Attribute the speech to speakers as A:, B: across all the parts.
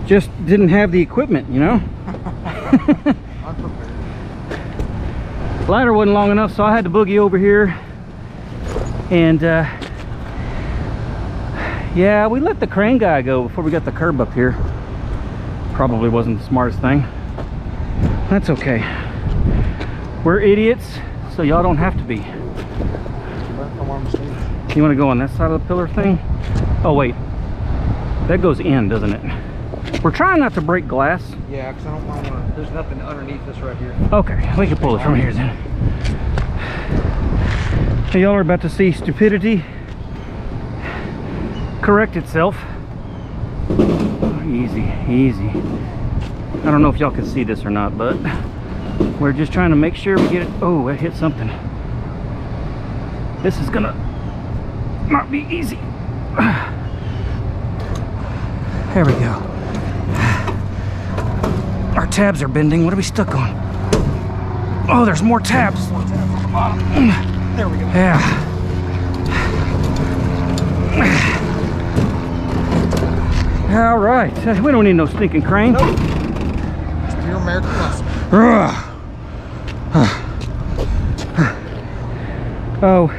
A: Just didn't have the equipment, you know. Ladder wasn't long enough, so I had to boogie over here. And yeah, we let the crane guy go before we got the curb up here. Probably wasn't the smartest thing. That's okay. We're idiots, so y'all don't have to be. You want to go on that side of the pillar thing? Oh wait, that goes in, doesn't it? We're trying not to break glass.
B: Yeah, because I don't want to. There's nothing underneath this right here.
A: Okay, we can pull it from here then. Hey, y'all are about to see stupidity correct itself. Easy, easy. I don't know if y'all can see this or not, but we're just trying to make sure we get it. Oh, I hit something. This is gonna not be easy. There we go. Our tabs are bending. What are we stuck on? Oh, there's more tabs.
B: There we go.
A: Yeah. All right. We don't need no stinking crane.
B: Nope. Just pure American muscle.
A: Oh,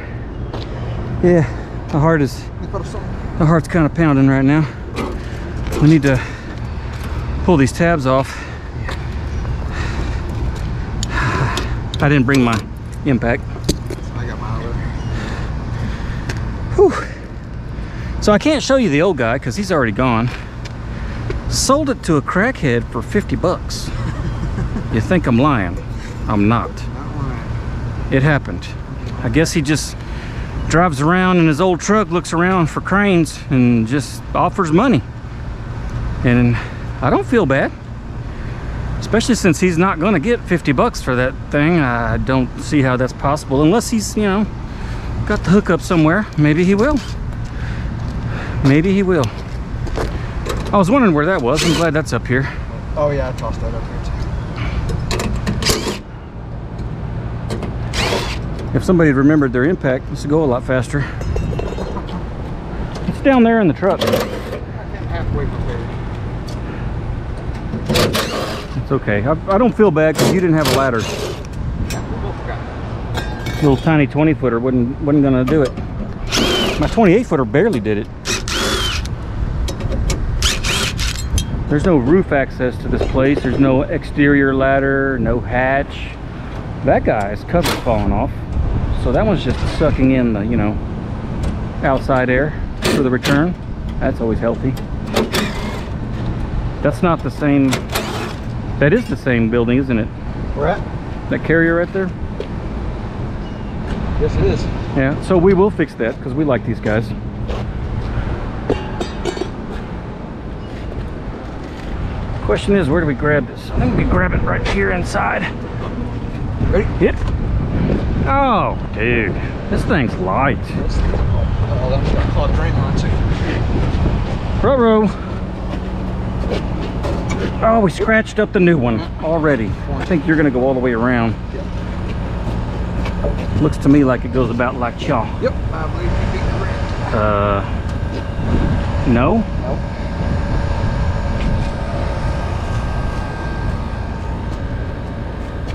A: yeah. The heart's kind of pounding right now. We need to pull these tabs off. I didn't bring my impact.
B: I got my other.
A: Whew. So I can't show you the old guy because he's already gone. Sold it to a crackhead for 50 bucks. You think I'm lying? I'm not. It happened. I guess he just drives around in his old truck, looks around for cranes, and just offers money. And I don't feel bad. Especially since he's not gonna get 50 bucks for that thing. I don't see how that's possible unless he's, you know, got the hookup somewhere. Maybe he will. Maybe he will. I was wondering where that was. I'm glad that's up here.
B: Oh yeah, I tossed that up here too.
A: If somebody had remembered their impact, this would go a lot faster. It's down there in the truck.
B: I came halfway prepared.
A: It's okay. I don't feel bad because you didn't have a ladder. Little tiny 20-footer wasn't gonna do it. My 28-footer barely did it. There's no roof access to this place. There's no exterior ladder, no hatch. That guy's cover's falling off. So that one's just sucking in the, you know, outside air for the return. That's always healthy. That's not the same. That is the same building, isn't it?
B: Where at?
A: That carrier right there?
B: Yes, it is.
A: Yeah, so we will fix that because we like these guys. Question is, where do we grab this? I think we can grab it right here inside.
B: Ready?
A: Hit. Oh, dude, this thing's light.
B: Oh, that's called Trane line too.
A: Ruh-roh. Oh, we scratched up the new one already. I think you're gonna go all the way around.
B: Yep.
A: Looks to me like it goes about like y'all.
B: Yep, I believe you'd be correct.
A: No?
B: Nope.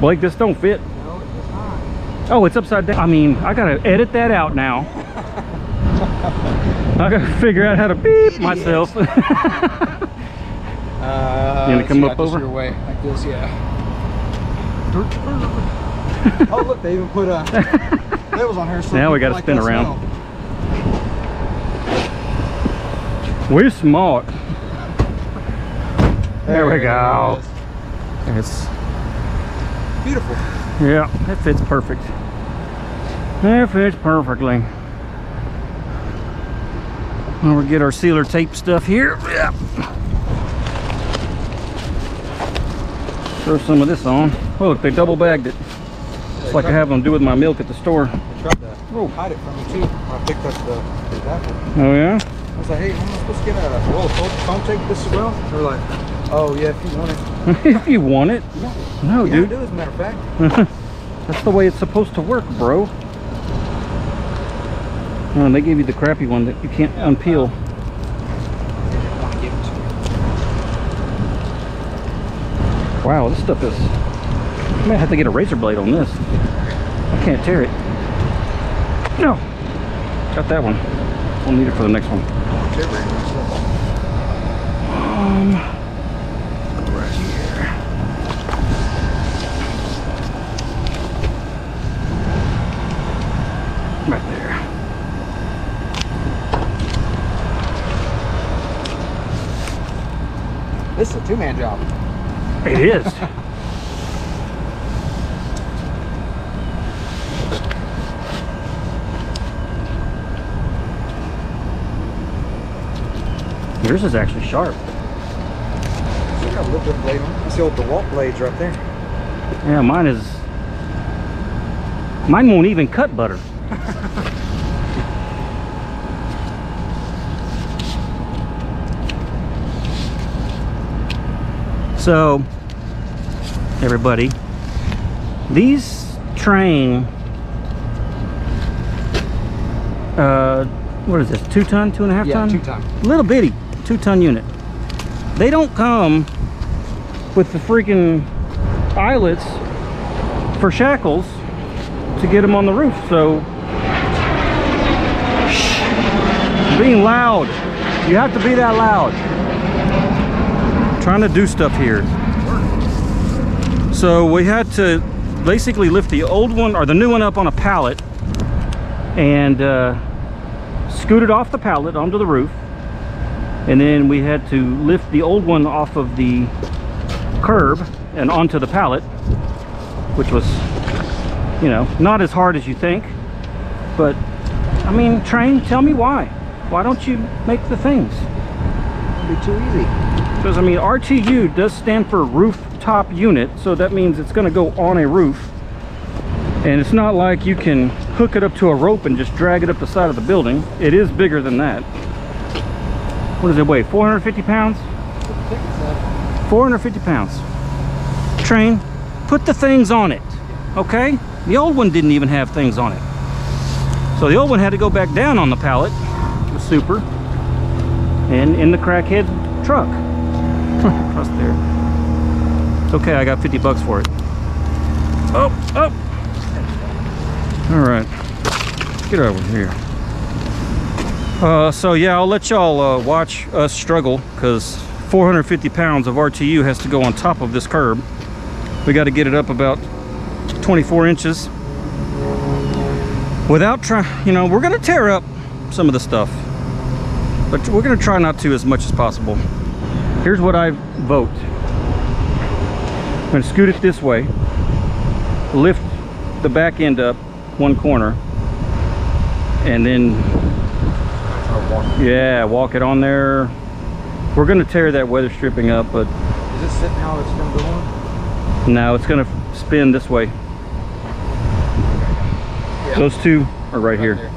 A: Blake, this don't fit.
B: No, it does not.
A: Oh, it's upside down. I mean, I gotta edit that out now. I gotta figure out how to beep myself. You gonna come up over?
B: Your way, like this, yeah. Oh, look, they even put labels on here. So
A: now we gotta
B: like
A: spin around.
B: Smell.
A: We're smart. There we go.
B: It is.
A: It's
B: Beautiful.
A: yeah, it fits perfect. It fits perfectly. Well, we'll get our sealer tape stuff here. Yeah. Throw some of this on. Oh, look, they double bagged it. It's like I have them do with my milk at the store.
B: They tried to hide it from me too when I picked up the apple.
A: Oh yeah?
B: I was like, hey, am I supposed to get a roll of foam tape this as well? They were like, oh yeah, if you want it.
A: If you want it. No,
B: Yeah,
A: dude.
B: I do, as a matter of fact.
A: That's the way it's supposed to work, bro. Oh, and they gave you the crappy one that you can't unpeel. Wow, this stuff is... I might have to get a razor blade on this. I can't tear it. No! Got that one. We'll need it for the next one. Right here. Right there.
B: This is a two-man job.
A: It is. Yours is actually sharp.
B: It's got a little bit of blade on it. That's the old DeWalt blades right there.
A: Yeah, mine is... Mine won't even cut butter. So, everybody, these Trane, what is this, 2 ton, 2.5 ton?
B: 2 ton.
A: Little bitty 2-ton unit. They don't come with the freaking eyelets for shackles to get them on the roof. So, being loud, you have to be that loud. Trying to do stuff here. So we had to basically lift the old one or the new one up on a pallet and scoot it off the pallet onto the roof, and then we had to lift the old one off of the curb and onto the pallet, which was, you know, not as hard as you think. But I mean, Trane, tell me why don't you make the things?
B: It'd be too easy.
A: Because I mean, RTU does stand for rooftop unit, so that means it's going to go on a roof, and it's not like you can hook it up to a rope and just drag it up the side of the building. It is bigger than that. What does it weigh? 450 pounds? 450 pounds. Trane, put the things on it, okay? The old one didn't even have things on it, so the old one had to go back down on the pallet, the super, and in the crackhead truck. Across there. It's okay, I got 50 bucks for it. Oh. All right, get over here. So yeah, I'll let y'all watch us struggle, because 450 pounds of RTU has to go on top of this curb. We got to get it up about 24 inches without you know, we're gonna tear up some of the stuff, but we're gonna try not to as much as possible. Here's what I vote. I'm going to scoot it this way, lift the back end up one corner, and then, yeah, walk it on there. We're going to tear that weather stripping up, but...
B: Is this sitting how it's going to go on?
A: No, it's going to spin this way. Yeah. Those two are right here. There.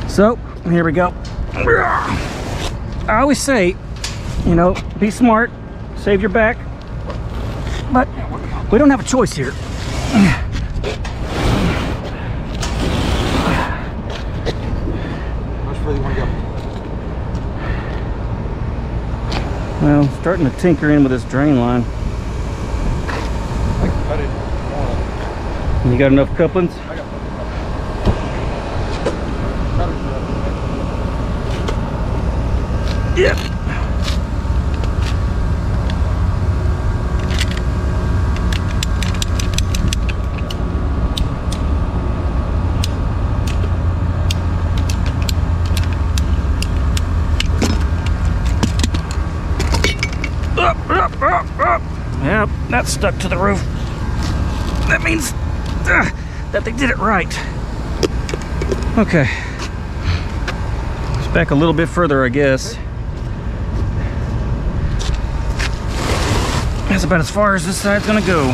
A: So, here we go. I always say, you know, be smart, save your back, but we don't have a choice here.
B: How much further you want to go?
A: Well, starting to tinker in with this drain line.
B: I can cut it.
A: You got enough couplings?
B: I got
A: Yep. Up. Yep, that's stuck to the roof. That means that they did it right. Okay. Just back a little bit further, I guess. That's about as far as this side's gonna go.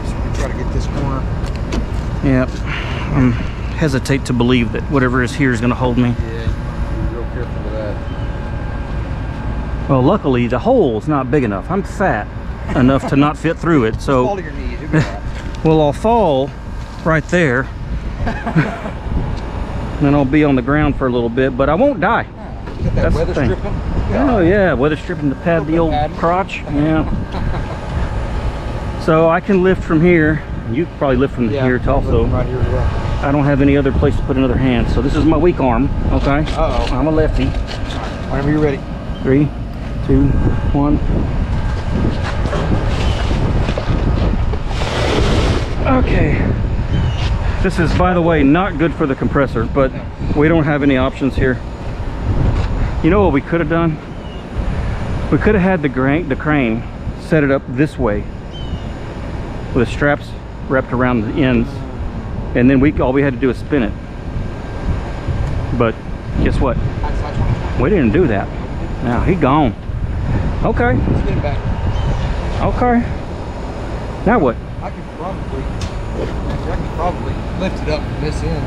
B: So we try to get this corner.
A: Yep. Hesitate to believe that whatever is here is gonna hold me.
B: Yeah, be real careful with that.
A: Well, luckily the hole's not big enough. I'm fat enough to not fit through it, so
B: Fall to your knees, you'll be right.
A: well, I'll fall right there. then I'll be on the ground for a little bit, but I won't die.
B: Get that
A: That's
B: weather
A: the thing.
B: stripping.
A: Oh yeah, weather stripping to pad the old crotch. Yeah. So I can lift from here. You can probably lift from here also.
B: Right here as well.
A: I don't have any other place to put another hand. So this is my weak arm. Okay.
B: Uh-oh.
A: I'm a lefty.
B: Whenever you're ready.
A: 3, 2, 1. Okay. This is, by the way, not good for the compressor, but we don't have any options here. You know what we could have done? We could have had the crane set it up this way with the straps wrapped around the ends, and then all we had to do is spin it. But guess what? We didn't do that. Now he gone. Okay.
B: Let's get it back.
A: Okay. Now what?
B: I can probably lift it up from this end,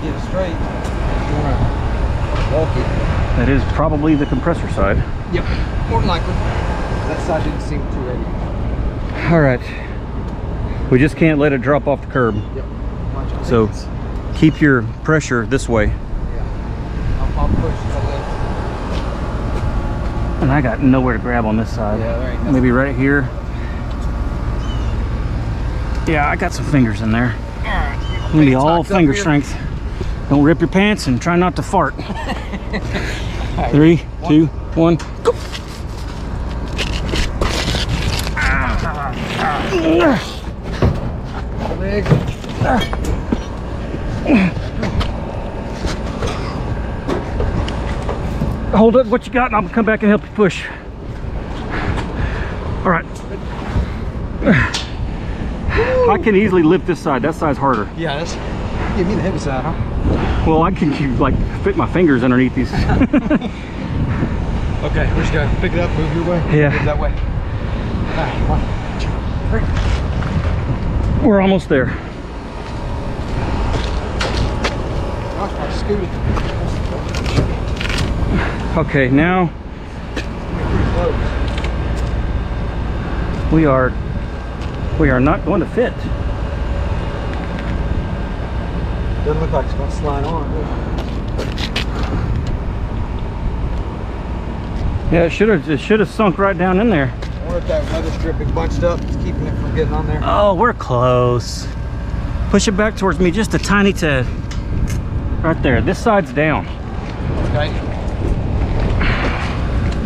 B: get it straight. If you want to walk it.
A: That is probably the compressor side.
B: Yep, more than likely. That side didn't seem too ready.
A: All right. We just can't let it drop off the curb.
B: Yep.
A: So keep your pressure this way.
B: Yeah. I'll push the lift.
A: And I got nowhere to grab on this side.
B: Yeah, there ain't nothing.
A: Maybe right here. Yeah, I got some fingers in there.
B: Alright.
A: Maybe all finger strength. Don't rip your pants and try not to fart. 3, 2, 1, go!
B: Leg.
A: Hold up what you got and I'll come back and help you push. All right. I can easily lift this side. That side's harder.
B: Yeah, that's give me the heavy side, huh?
A: Well, I can like fit my fingers underneath these.
B: Okay, we just gotta pick it up, move your way.
A: Yeah.
B: Move that way. Alright, 1, 2, 3.
A: We're almost there.
B: Gosh, I scooted.
A: Okay, now
B: Pretty close.
A: we are not going to fit.
B: Doesn't look like it's gonna slide on.
A: Yeah, it should have sunk right down in there.
B: I wonder if that weather stripping bunched up is keeping it from getting on there.
A: Oh, we're close. Push it back towards me just a tiny tad. Right there. This side's down.
B: Okay.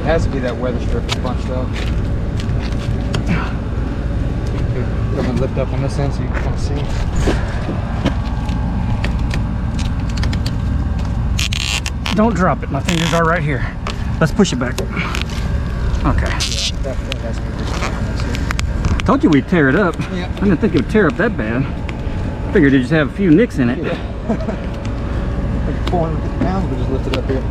B: It has to be that weather stripping bunched up. I'm gonna lift up on this end so you can kind of see.
A: Don't drop it. My fingers are right here. Let's push it back. Okay.
B: Yeah, that has to be this here.
A: Told you we'd tear it up.
B: Yeah.
A: I didn't think it would tear up that bad. Figured it just have a few nicks in it.
B: Yeah. Like 450 pounds, we just lift it up here.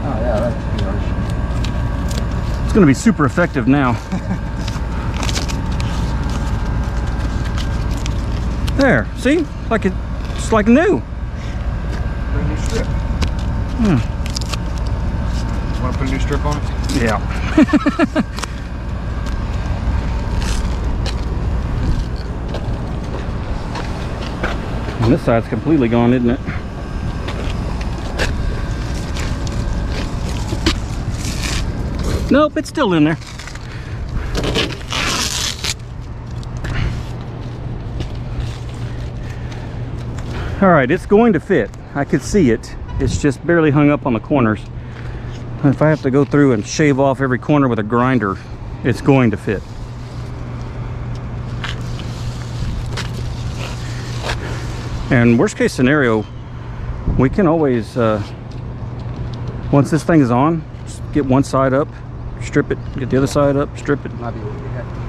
B: Oh yeah, that's yours.
A: It's going to be super effective now. There, see? It's like new.
B: Put a new strip.
A: Hmm.
B: Want to put a new strip on it?
A: Yeah. And this side's completely gone, isn't it? Nope, it's still in there. All right, it's going to fit. I could see it. It's just barely hung up on the corners. And if I have to go through and shave off every corner with a grinder, it's going to fit. And worst case scenario, we can always, once this thing is on, just get one side up, strip it, get the other side up, strip it.
B: Might be what we have to do.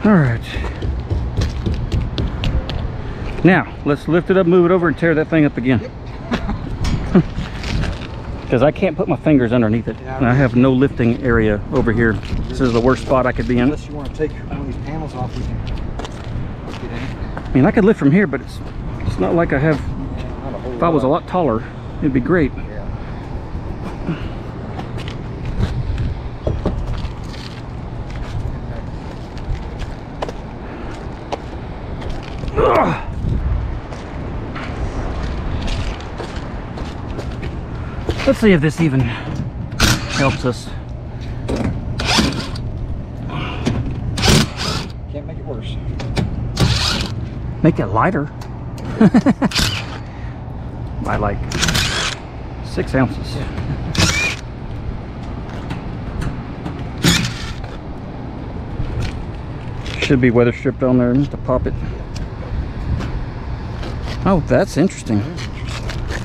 A: All right. Now, let's lift it up, move it over, and tear that thing up again. Because I can't put my fingers underneath it.
B: Yeah,
A: And I have no lifting area over here. This is the worst spot I could be in.
B: Unless you want to take one of these panels off, we can get in.
A: I mean, I could lift from here, but it's not like I have...
B: Yeah, not a whole
A: If I was a lot taller, it'd be great.
B: Yeah.
A: Ugh. Let's see if this even helps us.
B: Can't make it worse.
A: Make it lighter. By like 6 ounces.
B: Yeah.
A: Should be weather stripped on there to pop it. Oh, that's interesting.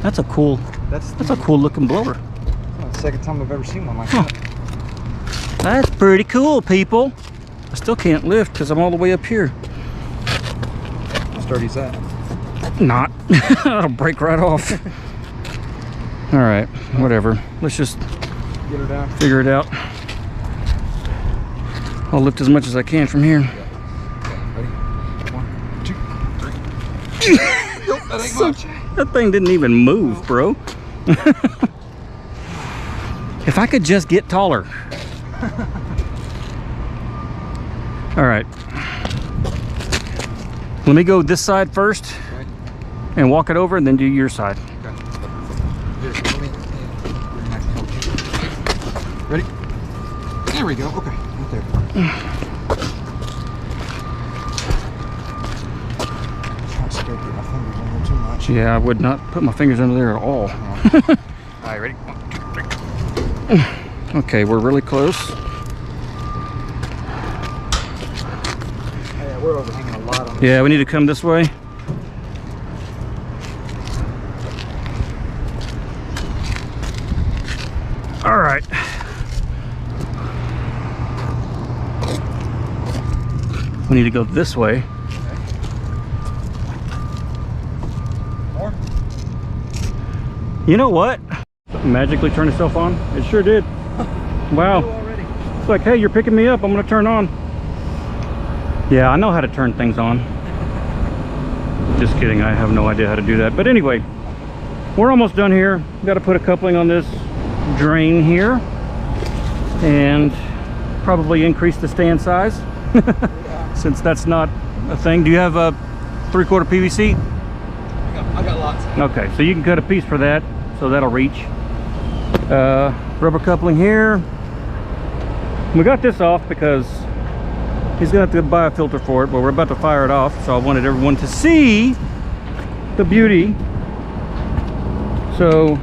A: That's a cool. That's a cool looking blower.
B: Well, the second time I've ever seen one like
A: Huh.
B: that.
A: That's pretty cool, people. I still can't lift because I'm all the way up here.
B: How sturdy is that?
A: Not. That'll break right off. All right, whatever. Let's just
B: Get her down.
A: figure it out. I'll lift as much as I can from here.
B: Ready? 1, 2, 3. Nope, that ain't much.
A: That thing didn't even move, bro. If I could just get taller. All right. Let me go this side first
B: Okay.
A: and walk it over and then do your side.
B: Okay. Here, let me bring that help you. Ready? There we go. Okay, right there. Trying to scared to get my fingers in there too much.
A: Yeah, I would not put my fingers under there at all.
B: All right, ready? 1, 2, 3.
A: Okay, we're really close.
B: Yeah, we're overhanging a lot on this.
A: Yeah, we need to come this way. All right. We need to go this way.
B: More?
A: You know what? Magically turn itself on? It sure did. Wow.
B: Already.
A: It's like, hey, you're picking me up. I'm gonna turn on. Yeah, I know how to turn things on. Just kidding, I have no idea how to do that. But anyway, we're almost done here. Got to put a coupling on this drain here and probably increase the stand size since that's not a thing. Do you have a 3/4 PVC?
B: I got lots.
A: Okay, so you can cut a piece for that, so that'll reach. Rubber coupling here. We got this off because he's gonna have to buy a filter for it, but we're about to fire it off, so I wanted everyone to see the beauty. So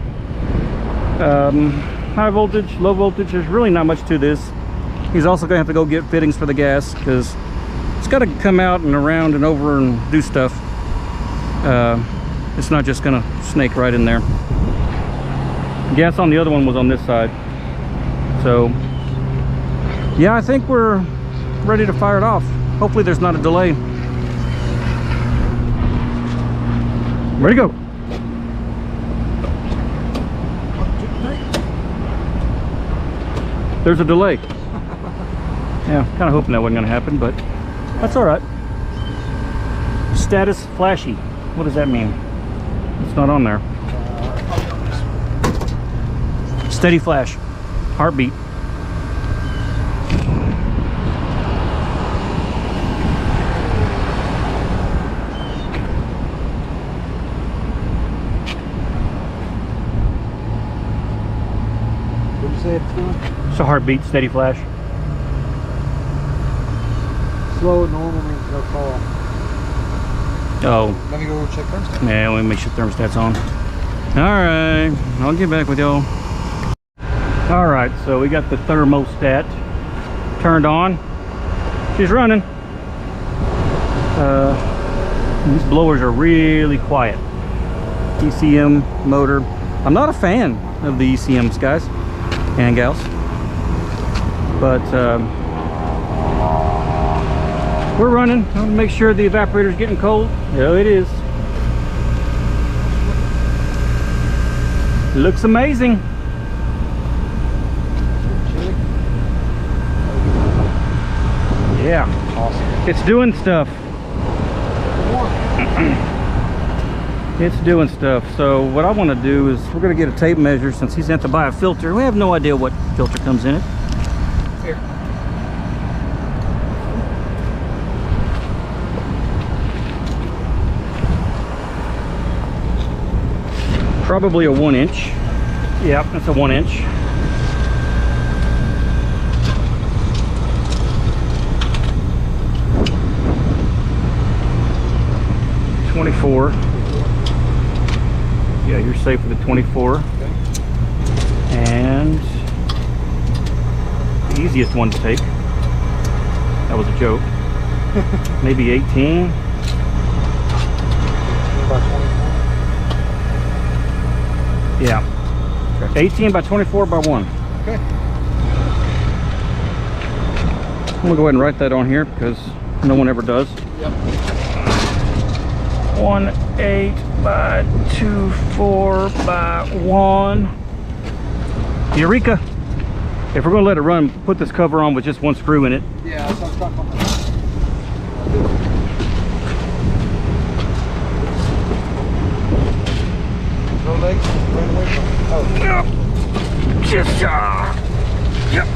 A: high voltage, low voltage, there's really not much to this. He's also gonna have to go get fittings for the gas because it's got to come out and around and over and do stuff. It's not just gonna snake right in there. Gas on the other one was on this side. So yeah, I think we're ready to fire it off. Hopefully there's not a delay. Ready to go.
B: 1, 2, 3.
A: There's a delay. Yeah, kind of hoping that wasn't going to happen, but that's all right. Status flashy. What does that mean? It's not on there. Steady flash. Heartbeat.
B: What did you say it's doing?
A: It's a heartbeat, steady flash.
B: Slow and normal means no call.
A: Oh,
B: Let me go check thermostat.
A: yeah, let me make sure thermostat's on. Alright, I'll get back with y'all. Alright, so we got the thermostat turned on. She's running. These blowers are really quiet. ECM motor. I'm not a fan of the ECMs, guys and gals, but we're running. I want to make sure the evaporator's getting cold. Yeah, it is. Looks amazing.
B: Chili?
A: Yeah,
B: Awesome.
A: it's doing stuff.
B: More.
A: It's doing stuff. So what I want to do is we're going to get a tape measure since he's had to buy a filter. We have no idea what filter comes in it.
B: Here.
A: Probably a 1 inch. Yep, that's a 1 inch. .24. Yeah, you're safe with the 24.
B: Okay.
A: And the easiest one to take. That was a joke. Maybe 18. Yeah. Okay. 18 by 24 by 1.
B: Okay.
A: I'm gonna go ahead and write that on here because no one ever does.
B: Yep.
A: 1.8 by 2.4 by 1. Eureka! If we're gonna let it run, put this cover on with just one screw in it.
B: Yeah, that's what I'm talking about. No legs, run away from it. Oh.
A: Yep. Just yep.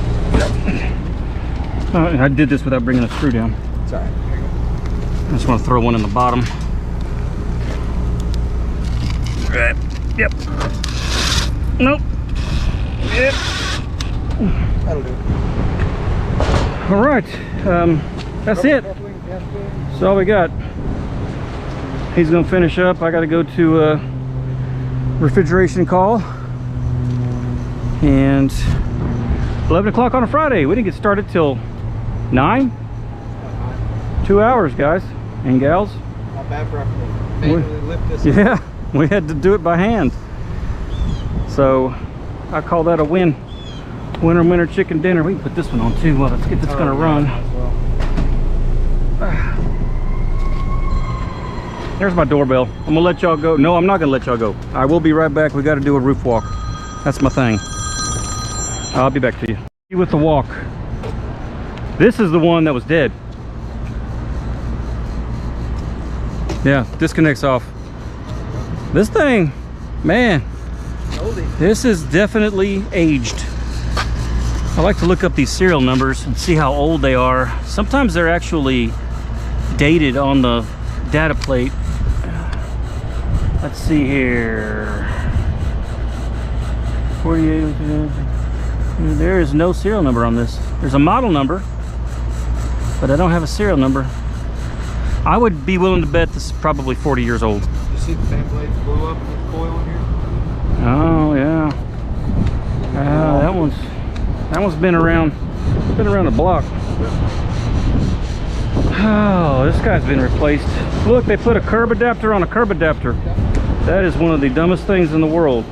A: I did this without bringing a screw down.
B: It's alright. Here you go.
A: I just want to throw one in the bottom. Right. Yep. Nope. Yep.
B: That'll do.
A: All right. That's it. That's all we got. He's gonna finish up. I got to go to a refrigeration call. And 11 o'clock on a Friday. We didn't get started till 9. 2 hours, guys and gals.
B: Not bad for manually lift this.
A: Yeah, we had to do it by hand. So I call that a win. Winner chicken dinner. We can put this one on too. Well, let's get this gonna run. There's my doorbell. I'm gonna let y'all go. No, I'm not gonna let y'all go. I will be right back. We got to do a roof walk. That's my thing. I'll be back to you. With the walk. This is the one that was dead. Yeah, disconnects off. This thing, man, this is definitely aged. I like to look up these serial numbers and see how old they are. Sometimes they're actually dated on the data plate. Let's see here. 48. There is no serial number on this. There's a model number, but I don't have a serial number. I would be willing to bet this is probably 40 years old.
B: You see the fan blades blew up in the coil in here?
A: Oh yeah. That one's been around the block. Oh, this guy's been replaced. Look, they put a curb adapter on a curb adapter. That is one of the dumbest things in the world.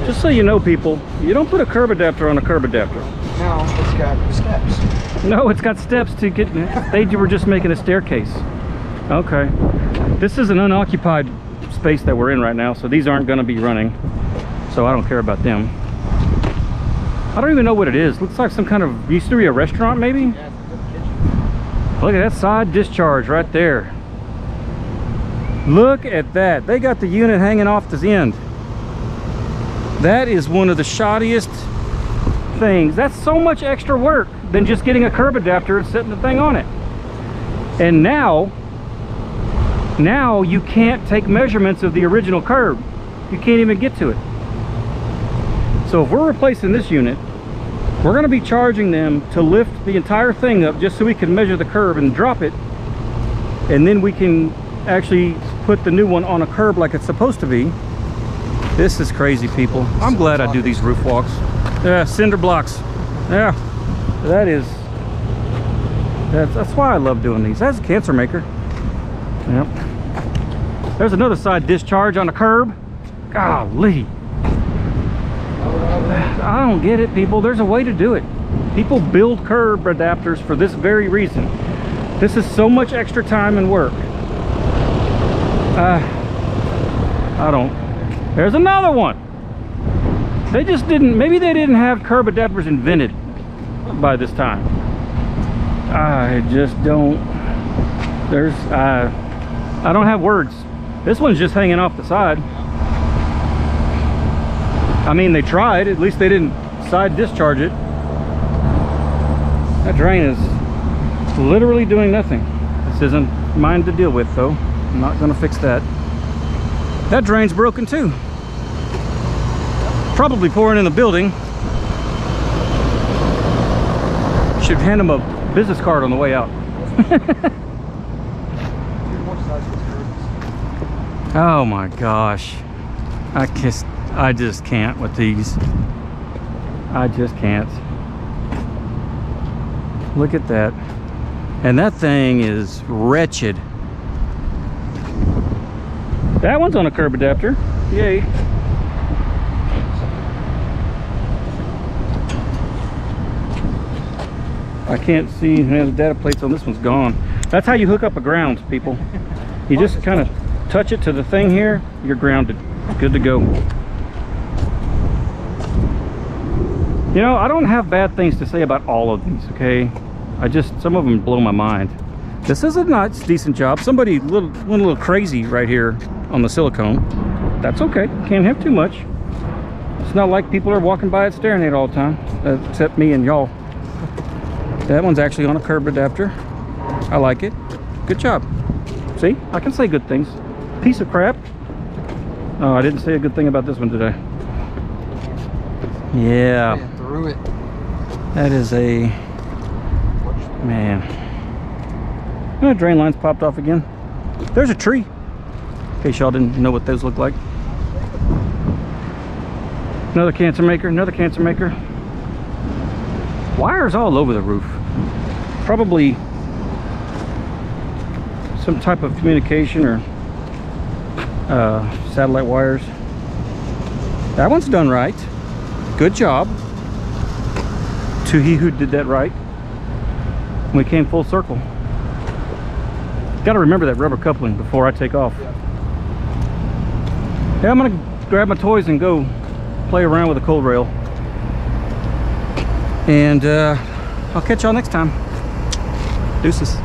A: Just so you know, people, you don't put a curb adapter on a curb adapter.
B: No, it's got steps.
A: No, it's got steps to get. They were just making a staircase. Okay. This is an unoccupied space that we're in right now, so these aren't going to be running. So I don't care about them. I don't even know what it is. Looks like some kind of, used to be a restaurant maybe?
B: Yeah, it's a good kitchen.
A: Look at that side discharge right there. Look at that. They got the unit hanging off the end. That is one of the shoddiest things. That's so much extra work than just getting a curb adapter and setting the thing on it. And now you can't take measurements of the original curb. You can't even get to it. So if we're replacing this unit, we're going to be charging them to lift the entire thing up just so we can measure the curb and drop it, and then we can actually put the new one on a curb like it's supposed to be. This is crazy, people. I'm glad I do these roof walks. Yeah, cinder blocks. Yeah, that's why I love doing these. That's a cancer maker. Yep. There's another side discharge on the curb. Golly. I don't get it, people. There's a way to do it. People build curb adapters for this very reason. This is so much extra time and work. I don't. There's another one. They just didn't, maybe they didn't have curb adapters invented by this time. I just don't, I don't have words. This one's just hanging off the side. I mean, they tried. At least they didn't side discharge it. That drain is literally doing nothing. This isn't mine to deal with, though. I'm not going to fix that. That drain's broken too. Probably pouring in the building. Should hand them a business card on the way out. Oh my gosh. I just can't with these. I just can't. Look at that. And that thing is wretched. That one's on a curb adapter. Yay. I can't see, the data plates on this one's gone. That's how you hook up a ground, people. You just kind of touch it to the thing here, you're grounded. Good to go. You know, I don't have bad things to say about all of these, okay? Some of them blow my mind. This is a nice, decent job. Somebody went a little crazy right here on the silicone. That's okay, can't have too much. It's not like people are walking by it staring at it all the time, except me and y'all. That one's actually on a curb adapter. I like it. Good job. See, I can say good things. Piece of crap. Oh, I didn't say a good thing about this one today. Yeah.
B: Through it.
A: That is a... Man. Oh, drain lines popped off again. There's a tree. In case y'all didn't know what those look like. Another cancer maker, another cancer maker. Wires all over the roof. Probably some type of communication or satellite wires. That one's done right. Good job to he who did that right. We came full circle. Got to remember that rubber coupling before I take off. Yeah, I'm gonna grab my toys and go play around with the cold rail. And I'll catch y'all next time. Deuces.